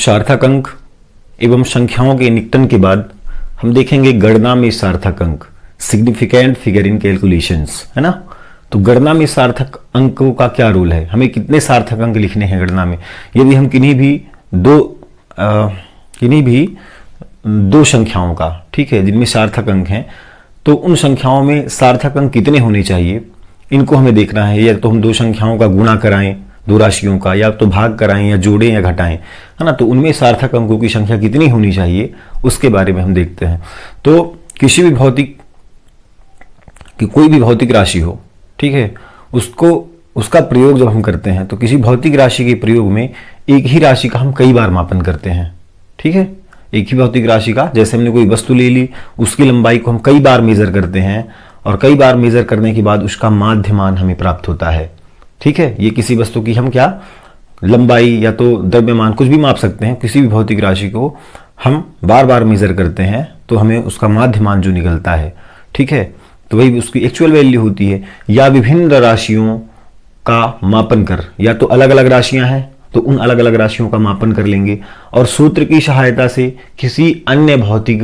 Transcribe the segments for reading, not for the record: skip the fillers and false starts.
सार्थक अंक एवं संख्याओं के निकटन के बाद हम देखेंगे गणना में सार्थक अंक, सिग्निफिकेंट फिगर इन कैलकुलेशंस, है ना। तो गणना में सार्थक अंकों का क्या रोल है, हमें कितने सार्थक अंक लिखने हैं गणना में। यदि हम किन्हीं भी दो संख्याओं का, ठीक है, जिनमें सार्थक अंक हैं, तो उन संख्याओं में सार्थक अंक कितने होने चाहिए, इनको हमें देखना है। या तो हम दो संख्याओं का गुणा कराएं, दो राशियों का, या तो भाग कराएं या जोड़ें या घटाएं, है ना। तो उनमें सार्थक अंकों की संख्या कितनी होनी चाहिए उसके बारे में हम देखते हैं। तो किसी भी कोई भी भौतिक राशि हो, ठीक है, उसका प्रयोग जब हम करते हैं तो किसी भौतिक राशि के प्रयोग में एक ही राशि का हम कई बार मापन करते हैं, ठीक है। एक ही भौतिक राशि का, जैसे हमने कोई वस्तु ले ली, उसकी लंबाई को हम कई बार मेजर करते हैं और कई बार मेजर करने के बाद उसका माध्यमान हमें प्राप्त होता है, ठीक है। ये किसी वस्तु की हम क्या लंबाई या तो द्रव्यमान कुछ भी माप सकते हैं। किसी भी भौतिक राशि को हम बार बार मेजर करते हैं तो हमें उसका माध्यमान जो निकलता है, ठीक है, तो वही उसकी एक्चुअल वैल्यू होती है। या विभिन्न राशियों का मापन कर, या तो अलग अलग राशियां हैं तो उन अलग अलग राशियों का मापन कर लेंगे और सूत्र की सहायता से किसी अन्य भौतिक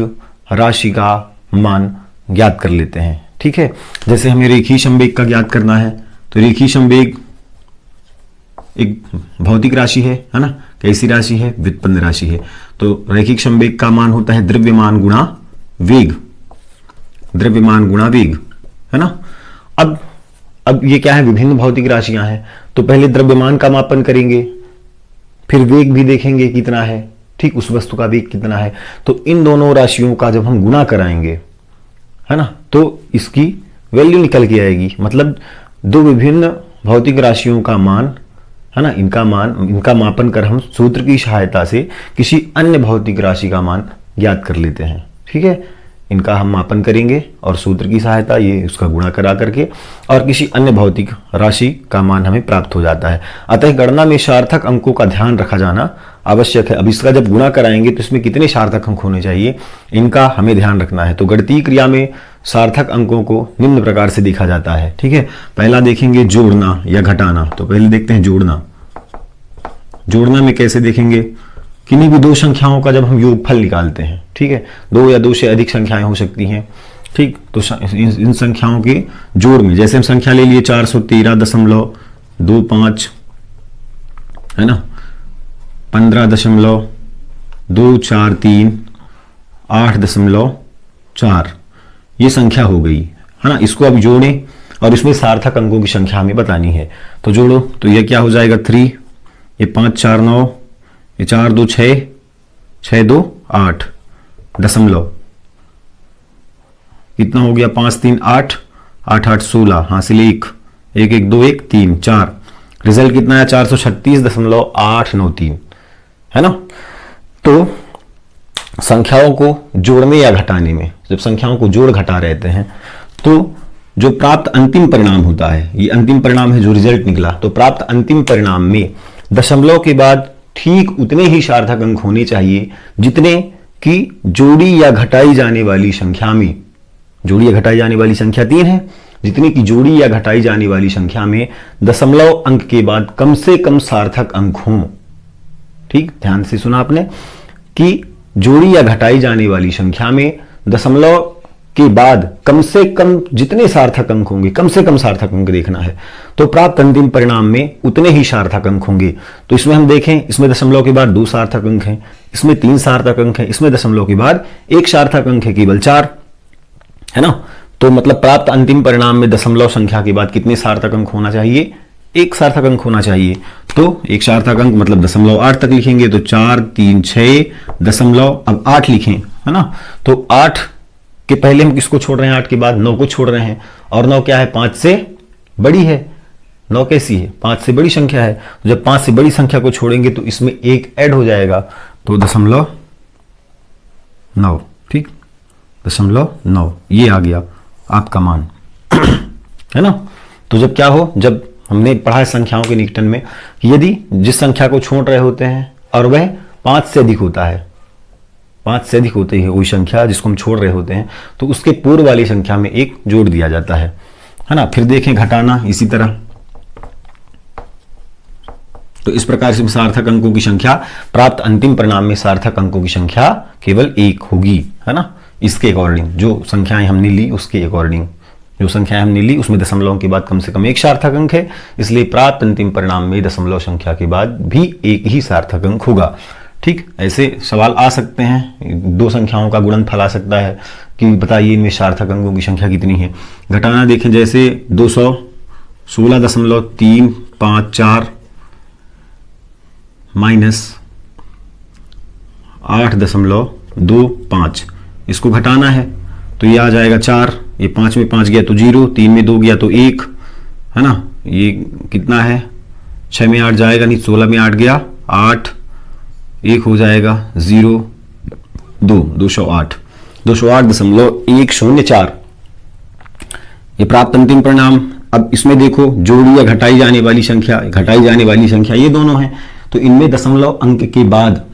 राशि का मान ज्ञात कर लेते हैं, ठीक है। जैसे हमें रेखीय संवेग का ज्ञात करना है, तो रेखीय संवेग एक भौतिक राशि है ना। कैसी राशि है, व्युत्पन्न राशि है। तो रैखिक संवेग का मान होता है द्रव्यमान गुणा वेग, द्रव्यमान गुणा वेग, है ना। अब ये क्या है, विभिन्न भौतिक राशियां हैं, तो पहले द्रव्यमान का मापन करेंगे, फिर वेग भी देखेंगे कितना है, ठीक, उस वस्तु का वेग कितना है। तो इन दोनों राशियों का जब हम गुणा कराएंगे, है ना, तो इसकी वैल्यू निकल के आएगी। मतलब दो विभिन्न भौतिक राशियों का मान, है ना, इनका मापन कर हम सूत्र की सहायता से किसी अन्य भौतिक राशि का मान ज्ञात कर लेते हैं, ठीक है। इनका हम मापन करेंगे और सूत्र की सहायता, ये उसका गुणा करा करके, और किसी अन्य भौतिक राशि का मान हमें प्राप्त हो जाता है। अतः गणना में सार्थक अंकों का ध्यान रखा जाना आवश्यक है। अब इसका जब गुणा कराएंगे तो इसमें कितने सार्थक अंक होने चाहिए, इनका हमें ध्यान रखना है। तो गणितीय क्रिया में सार्थक अंकों को निम्न प्रकार से देखा जाता है, ठीक है। पहला देखेंगे जोड़ना या घटाना। तो पहले देखते हैं जोड़ना। जोड़ना में कैसे देखेंगे, किन्हीं भी दो संख्याओं का जब हम योगफल निकालते हैं, ठीक है, दो या दो से अधिक संख्याएं हो सकती हैं, ठीक, तो इन संख्याओं के जोड़ में, जैसे हम संख्या ले लिए 413.25, है ना, 15.243, 8.4, ये संख्या हो गई, है ना। इसको अब जोड़ें और इसमें सार्थक अंकों की संख्या हमें बतानी है। तो जोड़ो, तो ये क्या हो जाएगा 3, ये 5 4 9, ये 4 2 6, 6 2 8, दशमलव कितना हो गया, 5 3 8, 8 8 16, हासिल 1, 1 1 2 1 3 4, रिजल्ट कितना है 436.893, है ना। तो संख्याओं को जोड़ने या घटाने में, जब संख्याओं को जोड़ घटा रहते हैं तो जो प्राप्त अंतिम परिणाम होता है, ये अंतिम परिणाम है जो रिजल्ट निकला, तो प्राप्त अंतिम परिणाम में दशमलव के बाद ठीक उतने ही सार्थक अंक होने चाहिए जितने की जोड़ी या घटाई जाने वाली संख्या में, जोड़ी या घटाई जाने वाली संख्या 3 है, जितने की जोड़ी या घटाई जाने वाली संख्या में दशमलव अंक के बाद कम से कम सार्थक अंक हों। ठीक, ध्यान से सुना आपने कि जोड़ी या घटाई जाने वाली संख्या में दशमलव के बाद कम से कम जितने सार्थक अंक होंगे, कम से कम सार्थक अंक देखना है, तो प्राप्त अंतिम परिणाम में उतने ही सार्थक अंक होंगे। तो इसमें हम देखें, इसमें दशमलव के बाद 2 सार्थक अंक हैं, इसमें 3 सार्थक अंक हैं, इसमें दशमलव के बाद 1 सार्थक अंक है, केवल 4, है ना। तो मतलब प्राप्त अंतिम परिणाम में दशमलव संख्या के बाद कितने सार्थक अंक होना चाहिए, 1 सार्थक अंक होना चाहिए। तो 1 सार्थक अंक मतलब दशमलव 8 तक लिखेंगे, तो 4 3 6 दशमलव, अब 8 लिखें, है ना। तो 8 के पहले हम किसको छोड़ रहे हैं, 8 के बाद 9 को छोड़ रहे हैं, और 9 क्या है, 5 से बड़ी है। 9 कैसी है, 5 से बड़ी संख्या है। जब 5 से बड़ी संख्या को छोड़ेंगे तो इसमें 1 ऐड हो जाएगा, तो 0.9, ठीक, 0.9 ये आ गया आपका मान, है ना। तो जब क्या हो, जब हमने पढ़ा है संख्याओं के निकटन में, यदि जिस संख्या को छोड़ रहे होते हैं और वह 5 से अधिक होता है, 5 से अधिक होती है वही संख्या जिसको हम छोड़ रहे होते हैं, तो उसके पूर्व वाली संख्या में 1 जोड़ दिया जाता है ना। फिर देखें घटाना, इसी तरह, तो तो इस प्रकार से सार्थक अंकों की संख्या प्राप्त अंतिम परिणाम में सार्थक अंकों की संख्या केवल 1 होगी, है ना। इसके अकॉर्डिंग जो संख्याएं हमने ली उसके अकॉर्डिंग जो संख्याएं हमने ली उसमें दशमलव के बाद कम से कम एक सार्थक अंक है, इसलिए प्राप्त अंतिम परिणाम में दशमलव संख्या के बाद भी एक ही सार्थक अंक होगा। ठीक, ऐसे सवाल आ सकते हैं, दो संख्याओं का गुणनफल आ सकता है कि बताइए इनमें सार्थक अंकों की संख्या कितनी है। घटाना देखें, जैसे 216.354 माइनस 8.25, इसको घटाना है तो ये आ जाएगा 4, ये 5 में 5 गया तो 0, 3 में 2 गया तो 1, है ना। ये कितना है, 6 में 8 जाएगा नहीं, 16 में 8 गया 8, 1 हो जाएगा 0, 208.104 ये प्राप्त अंतिम परिणाम। अब इसमें देखो जोड़ी या घटाई जाने वाली संख्या ये दोनों हैं, तो इनमें दशमलव अंक के बाद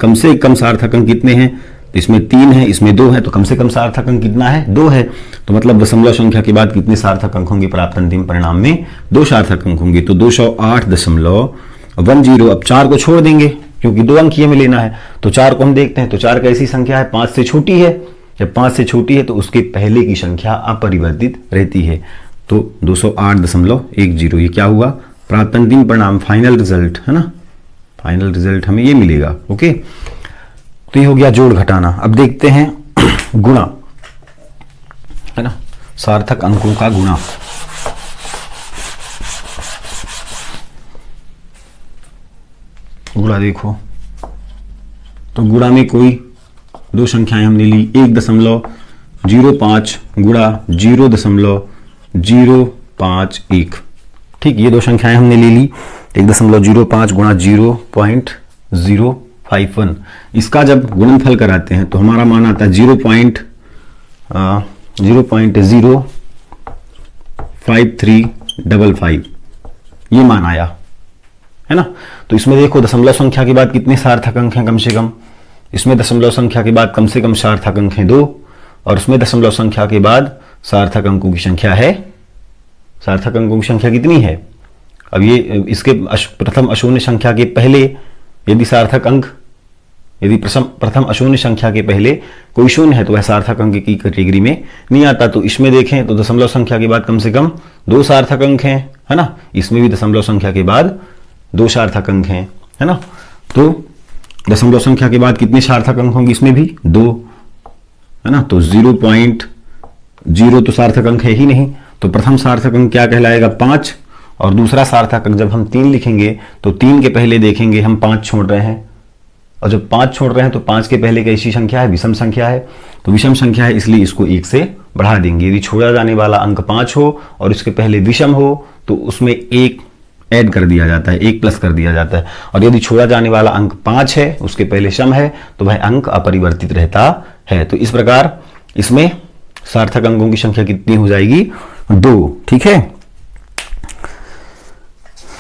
कम से कम सार्थक अंक कितने हैं, तो इसमें 3 है, इसमें 2 है, तो कम से कम सार्थक अंक कितना है, 2 है। तो मतलब दशमलव संख्या के बाद कितने सार्थक अंक होंगे प्राप्त अंतिम परिणाम में, 2 सार्थक अंक होंगे। तो 208.10, अब 4 को छोड़ देंगे क्योंकि 2 अंक ये में लेना है, तो 4 को हम देखते हैं। तो 4 कैसी संख्या है, 5 से छोटी है। जब 5 से छोटी है तो उसके पहले की संख्या अपरिवर्तित रहती है। तो 208.10 ये क्या हुआ, प्राप्त अंतिम परिणाम, फाइनल रिजल्ट, है ना। फाइनल रिजल्ट हमें ये मिलेगा। ओके, तो ये हो गया जोड़ घटाना। अब देखते हैं गुणा, है ना, सार्थक अंकों का गुणा। गुणा देखो, तो गुणा में कोई दो संख्याएं हमने ली, 1.05 गुणा 0.051। ठीक, ये दो संख्याएं हमने ले ली, 1.05 गुणा 0.051। इसका जब गुणनफल कराते हैं तो हमारा मान आता है 0.05355, ये मान आया, है ना। तो इसमें देखो दशमलव संख्या के बाद कितने सार्थक अंक हैं, कम से कम इसमें दशमलव संख्या के बाद कम से कम सार्थक अंक हैं 2, और उसमें दशमलव संख्या के बाद सार्थक अंकों की संख्या है, सार्थक अंकों की संख्या कितनी है। अब ये इसके प्रथम अशून्य संख्या के पहले यदि सार्थक अंक, यदि प्रथम अशून्य संख्या के पहले कोई शून्य है तो वह सार्थक अंक की कैटेगरी में नहीं आता। तो इसमें देखें तो दशमलव संख्या के बाद कम से कम 2 सार्थक अंक हैं, है ना। इसमें भी दशमलव संख्या के बाद 2 सार्थक अंक हैं, है ना। तो दशमलव संख्या के बाद कितने सार्थक अंक होंगे, इसमें भी 2, है ना। तो 0.0 तो सार्थक अंक है ही नहीं, तो प्रथम सार्थक अंक क्या कहलाएगा, 5, और दूसरा सार्थक अंक जब हम 3 लिखेंगे तो 3 के पहले देखेंगे हम 5 छोड़ रहे हैं, और जब 5 छोड़ रहे हैं तो 5 के पहले कैसी संख्या है, विषम संख्या है। तो विषम संख्या है इसलिए इसको 1 से बढ़ा देंगे। यदि छोड़ा जाने वाला अंक 5 हो और इसके पहले विषम हो तो उसमें 1 ऐड कर दिया जाता है, 1 प्लस कर दिया जाता है। और यदि छोड़ा जाने वाला अंक 5 है, उसके पहले सम है, तो वह अंक अपरिवर्तित रहता है। तो इस प्रकार इसमें सार्थक अंकों की संख्या कितनी हो जाएगी, 2। ठीक है,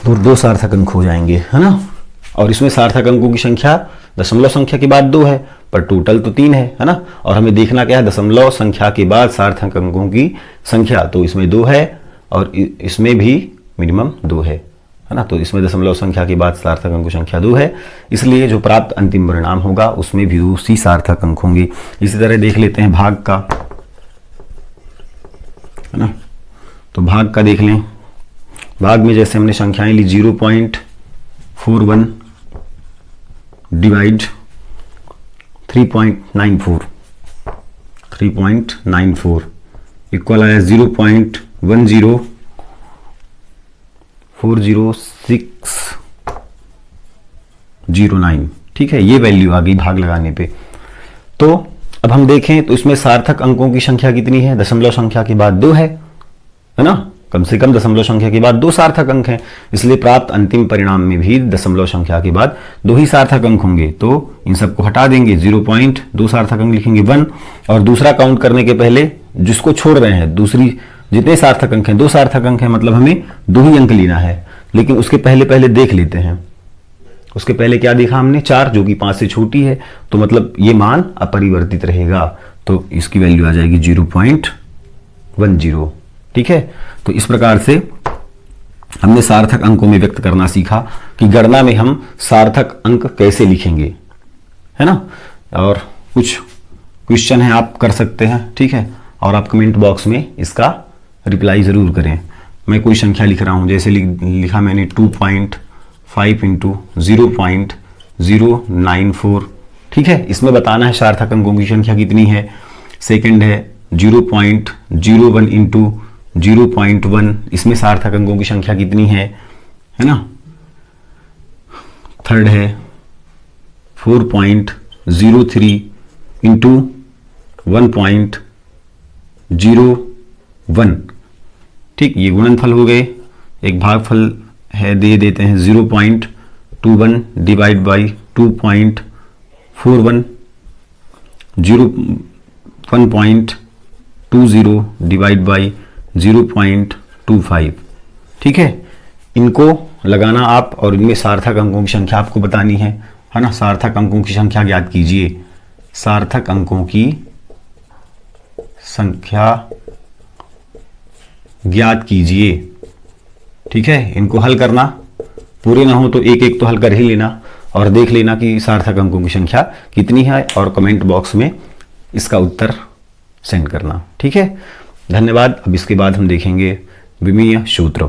तो 2 सार्थक अंक हो जाएंगे, है ना। और इसमें सार्थक अंकों की संख्या दशमलव संख्या के बाद 2 है, पर टोटल तो 3 है ना। और हमें देखना क्या है, दशमलव संख्या के बाद सार्थक अंकों की संख्या, तो इसमें 2 है और इसमें भी मिनिमम 2 है ना। तो इसमें दशमलव संख्या के बाद सार्थक अंकों की संख्या 2 है, इसलिए जो प्राप्त अंतिम परिणाम होगा उसमें भी उसी सार्थक अंक होंगे। इसी तरह देख लेते हैं भाग का, है ना। तो भाग का देख लें, भाग में जैसे हमने संख्याएं ली 0.41 डिवाइड 3.94 इक्वल आया 0.1040609। ठीक है, ये वैल्यू आ गई भाग लगाने पे। तो अब हम देखें तो इसमें सार्थक अंकों की संख्या कितनी है, दशमलव संख्या के बाद 2 है ना। कम से कम दशमलव संख्या के बाद 2 सार्थक अंक हैं, इसलिए प्राप्त अंतिम परिणाम में भी दशमलव संख्या के बाद 2 ही सार्थक अंक होंगे। तो इन सबको हटा देंगे, 0.2 सार्थक अंक लिखेंगे 1, और दूसरा काउंट करने के पहले जिसको छोड़ रहे हैं, दूसरी जितने सार्थक अंक हैं 2 सार्थक अंक हैं, मतलब हमें 2 ही अंक लेना है। लेकिन उसके पहले देख लेते हैं, उसके पहले क्या देखा हमने, 4, जो कि 5 से छोटी है, तो मतलब ये मान अपरिवर्तित रहेगा। तो इसकी वैल्यू आ जाएगी 0.10। ठीक है, तो इस प्रकार से हमने सार्थक अंकों में व्यक्त करना सीखा कि गणना में हम सार्थक अंक कैसे लिखेंगे, है ना। और कुछ क्वेश्चन है आप कर सकते हैं, ठीक है, और आप कमेंट बॉक्स में इसका रिप्लाई ज़रूर करें। मैं कोई संख्या लिख रहा हूँ, जैसे लिखा मैंने 2.5 इंटू 0.094, ठीक है। इसमें बताना है सार्थक अंकों की संख्या कितनी है। सेकंड है 0.01 इंटू 0.1, इसमें सार्थक अंकों की संख्या कितनी है ना। थर्ड है 4.03 इंटू 1.01, ठीक, ये गुणनफल हो गए। एक भागफल है, दे देते हैं 0.21 डिवाइड बाई 2.41, 1.20 डिवाइड बाई 0.25, ठीक है। इनको लगाना आप और इनमें सार्थक अंकों की संख्या आपको बतानी है ना। सार्थक अंकों की संख्या ज्ञात कीजिए, सार्थक अंकों की संख्या ज्ञात कीजिए, ठीक है। इनको हल करना, पूरे ना हो तो एक एक तो हल कर ही लेना और देख लेना कि सार्थक अंकों की संख्या कितनी है, और कमेंट बॉक्स में इसका उत्तर सेंड करना, ठीक है। धन्यवाद। अब इसके बाद हम देखेंगे विमीय सूत्र।